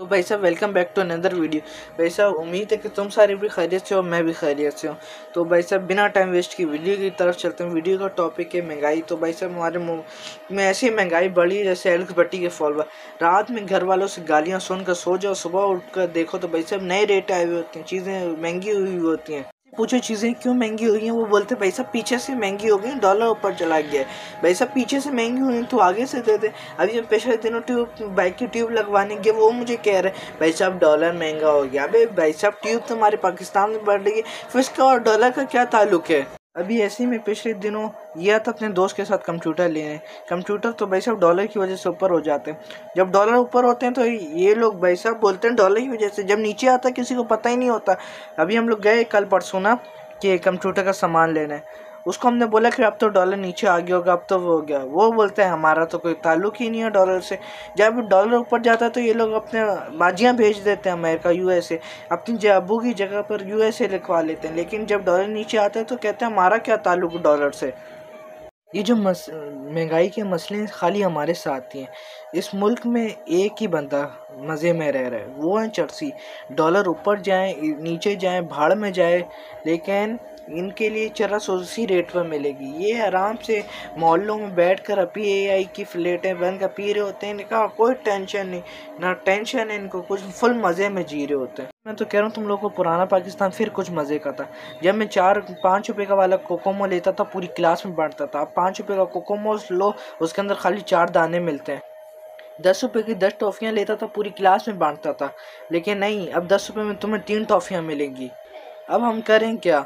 तो भाई साहब welcome back to another video. भाई साहब उम्मीद है कि तुम सारे भी खैरियत से हो, मैं भी खैरियत से हूँ। तो भाई साहब बिना टाइम वेस्ट की वीडियो की तरफ चलते हैं। वीडियो का टॉपिक है महंगाई। तो भाई साहब हमारे मुँह में ऐसी महंगाई बढ़ी है जैसे एल्क भट्टी के फॉलोवर। रात में घर वालों से गालियाँ सुनकर सो जाओ, सुबह उठकर देखो तो भाई साहब नए रेट आए हुए होते हैं, चीज़ें महंगी हुई होती हैं। पूछो चीज़ें क्यों महंगी हुई हैं, वो बोलते भाई साहब पीछे से महंगी हो गई, डॉलर ऊपर चला गया है। भाई साहब पीछे से महंगी हुई तो आगे से दे दे। अभी जब पिछले दिनों ट्यूब बाइक की ट्यूब लगवाने गए, वो मुझे कह रहे भाई साहब डॉलर महंगा हो गया। अबे भाई साहब ट्यूब तो हमारे पाकिस्तान में बढ़ रही है, फिर इसका और डॉलर का क्या ताल्लुक है। अभी ऐसे ही मैं पिछले दिनों गया था अपने दोस्त के साथ कंप्यूटर लेने। कंप्यूटर तो भाई साहब डॉलर की वजह से ऊपर हो जाते हैं। जब डॉलर ऊपर होते हैं तो ये लोग भाई साहब बोलते हैं डॉलर की वजह से, जब नीचे आता है किसी को पता ही नहीं होता। अभी हम लोग गए कल परसों ना कि कंप्यूटर का सामान लेना है, उसको हमने बोला कि अब तो डॉलर नीचे आ गया होगा, अब तो वो हो गया। वो बोलते हैं हमारा तो कोई ताल्लुक ही नहीं है डॉलर से। जब डॉलर ऊपर जाता है तो ये लोग अपने बाजियाँ भेज देते हैं अमेरिका, यूएसए, अपनी अबू की जगह पर यूएसए लिखवा लेते हैं। लेकिन जब डॉलर नीचे आता है तो कहते हैं हमारा क्या ताल्लुक डॉलर से। ये जो महंगाई के मसले खाली हमारे साथ ही हैं। इस मुल्क में एक ही बंदा मज़े में रह रहा है, वो है चर्सी। डॉलर ऊपर जाए नीचे जाए भाड़ में जाए, लेकिन इनके लिए चरस उसी रेट पर मिलेगी। ये आराम से मोहल्लों में बैठकर अपी एआई की फ्लेटें बन कर पी रहे होते हैं। इनका कोई टेंशन नहीं, ना टेंशन है इनको कुछ, फुल मज़े में जी रहे होते हैं। मैं तो कह रहा हूँ तुम लोगों को पुराना पाकिस्तान फिर कुछ मज़े का था। जब मैं 4-5 रुपए का वाला कोकोमो लेता था, पूरी क्लास में बांटता था। अब 5 रुपए का कोकोमो लो, उसके अंदर खाली 4 दाने मिलते हैं। 10 रुपए की 10 टॉफ़ियाँ लेता था, पूरी क्लास में बांटता था। लेकिन नहीं, अब 10 रुपए में तुम्हें 3 टॉफ़ियाँ मिलेंगी। अब हम करें क्या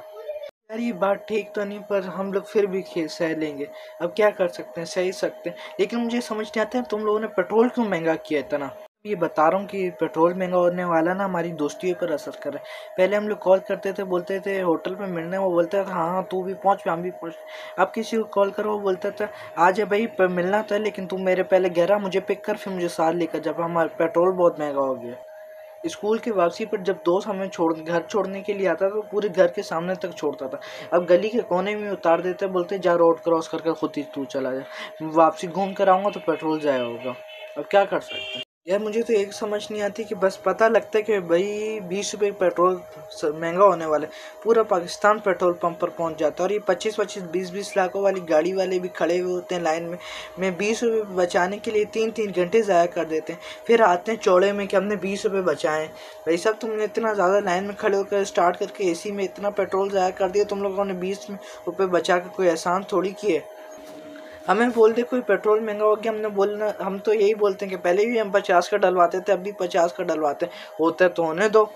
यार, ये बात ठीक तो नहीं, पर हम लोग फिर भी सह लेंगे। अब क्या कर सकते हैं, सह ही सकते हैं। लेकिन मुझे समझ नहीं आता है तुम लोगों ने पेट्रोल क्यों महंगा किया इतना। ये बता रहा हूँ कि पेट्रोल महंगा होने वाला ना हमारी दोस्ती पर असर कर रहा है। पहले हम लोग कॉल करते थे, बोलते थे होटल पे मिलने, वो बोलता था हाँ हाँ तू भी पहुँच, हम भी पहुँच। अब किसी को कॉल करो, वो बोलता था आ जा भाई मिलना था, लेकिन तू मेरे पहले गहरा मुझे पिक कर, फिर मुझे साथ लेकर। जब हमारा पेट्रोल बहुत महंगा हो गया। स्कूल के वापसी पर जब दोस्त हमें घर छोड़ने के लिए आता था तो पूरे घर के सामने तक छोड़ता था। अब गली के कोने में उतार देते, बोलते जा रोड क्रॉस करके खुद ही तू चला जा, वापसी घूम कर आऊँगा तो पेट्रोल जाया होगा। अब क्या कर सकते हैं यार। मुझे तो एक समझ नहीं आती कि बस पता लगता है कि भाई 20 रुपये पेट्रोल महंगा होने वाला है, पूरा पाकिस्तान पेट्रोल पंप पर पहुंच जाता है। और ये 25-25 20-20 लाखों वाली गाड़ी वाले भी खड़े हुए होते हैं लाइन में 20 रुपये बचाने के लिए 3-3 घंटे ज़ाया कर देते हैं। फिर आते हैं चौड़े में कि हमने 20 रुपये बचाएं। भाई साहब तुमने इतना ज़्यादा लाइन में खड़े होकर स्टार्ट करके एसी में इतना पेट्रोल ज़ाया कर दिया, तुम लोगों ने 20 रुपये बचा कर कोई एहसान थोड़ी किए। हमें बोल दे कोई पेट्रोल महंगा हो गया, हमने बोलना, हम तो यही बोलते हैं कि पहले भी हम 50 का डलवाते थे, अब भी 50 का डलवाते हैं, होता तो होने दो।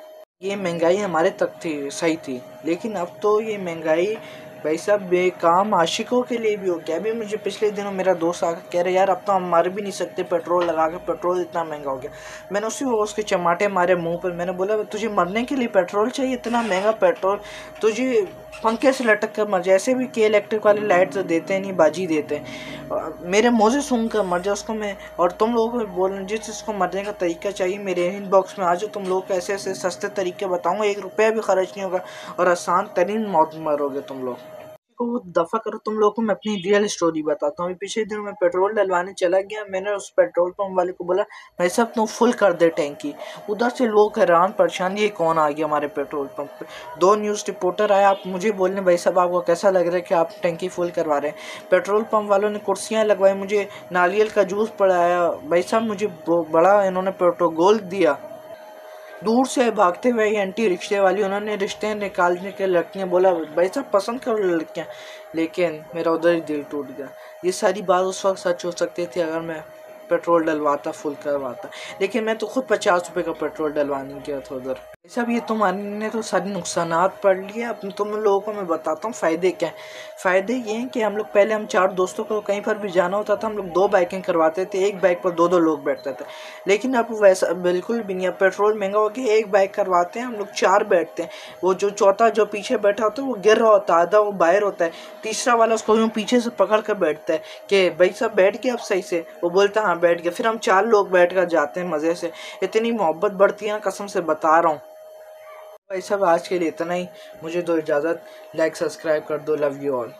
ये महंगाई हमारे तक थी, सही थी, लेकिन अब तो ये महंगाई भाई साहब बेकाम आशिकों के लिए भी हो गया। अभी मुझे पिछले दिनों मेरा दोस्त आकर कह रहे यार अब तो हम मर भी नहीं सकते पेट्रोल लगा कर, पेट्रोल इतना महंगा हो गया। मैंने उसी वो उसके चमाटे मारे मुंह पर। मैंने बोला तुझे मरने के लिए पेट्रोल चाहिए, इतना महंगा पेट्रोल, तुझे पंखे से लटक कर मर जाए। ऐसे भी के इलेक्ट्रिक वाले लाइट तो देते नहीं, बाजी देते हैं। मेरे मुँह से सुन कर मर जाए उसको मैं। और तुम लोगों को बोल जिस जिसको मरने का तरीका चाहिए मेरे इनबॉक्स में आ जाओ, तुम लोग को ऐसे ऐसे सस्ते तरीके बताऊंगा, 1 रुपया भी खर्च नहीं होगा और आसान तरीन मौत मरोगे तुम लोग। को दफ़ा करो, तुम लोगों को मैं अपनी रियल स्टोरी बताता हूँ। पिछले दिनों मैं पेट्रोल डलवाने चला गया, मैंने उस पेट्रोल पंप वाले को बोला भाई साहब तुम फुल कर दे टैंकी। उधर से लोग हैरान परेशान, ये कौन आ गया हमारे पेट्रोल पंप पे। 2 न्यूज़ रिपोर्टर आए, आप मुझे बोलने भाई साहब आपको कैसा लग रहा है कि आप टैंकी फुल करवा रहे हैं। पेट्रोल पंप वालों ने कुर्सियाँ लगवाई, मुझे नारियल का जूस पड़ाया भाई साहब, मुझे बड़ा इन्होंने प्रोटोकॉल दिया। दूर से भागते हुए एंटी रिक्शे वाली, उन्होंने रिश्ते निकालने के लड़कियां, बोला भाई साहब पसंद करो लड़कियां, लेकिन मेरा उधर ही दिल टूट गया। ये सारी बात उस वक्त सच हो सकती थी अगर मैं पेट्रोल डलवाता, फुल करवाता, लेकिन मैं तो खुद 50 रुपये का पेट्रोल डलवाने गया था उधर। सब ये तुम्हारे तो सारे नुकसानात पढ़ लिए, अब तुम लोगों को मैं बताता हूँ फ़ायदे क्या हैं। फ़ायदे ये हैं कि हम लोग पहले, हम 4 दोस्तों को कहीं पर भी जाना होता था, हम लोग 2 बाइकें करवाते थे, एक बाइक पर 2-2 लोग बैठते थे। लेकिन अब वैसा बिल्कुल भी नहीं, अब पेट्रोल महंगा हो गया, एक बाइक करवाते हैं हम लोग 4 बैठते हैं। वो जो चौथा जो पीछे बैठा होता है वो गिर रहा होता है, आधा वो बाहर होता है, तीसरा वाला उसको यूँ पीछे से पकड़ कर बैठता है कि भाई साहब बैठ गया अब सही से, वो बोलता है हाँ बैठ गया। फिर हम 4 लोग बैठ कर जाते हैं मज़े से। इतनी मोहब्बत बढ़ती है ना, कसम से बता रहा हूँ। भाई साहब आज के लिए इतना ही, मुझे दो इजाज़त, लाइक सब्सक्राइब कर दो, लव यू ऑल।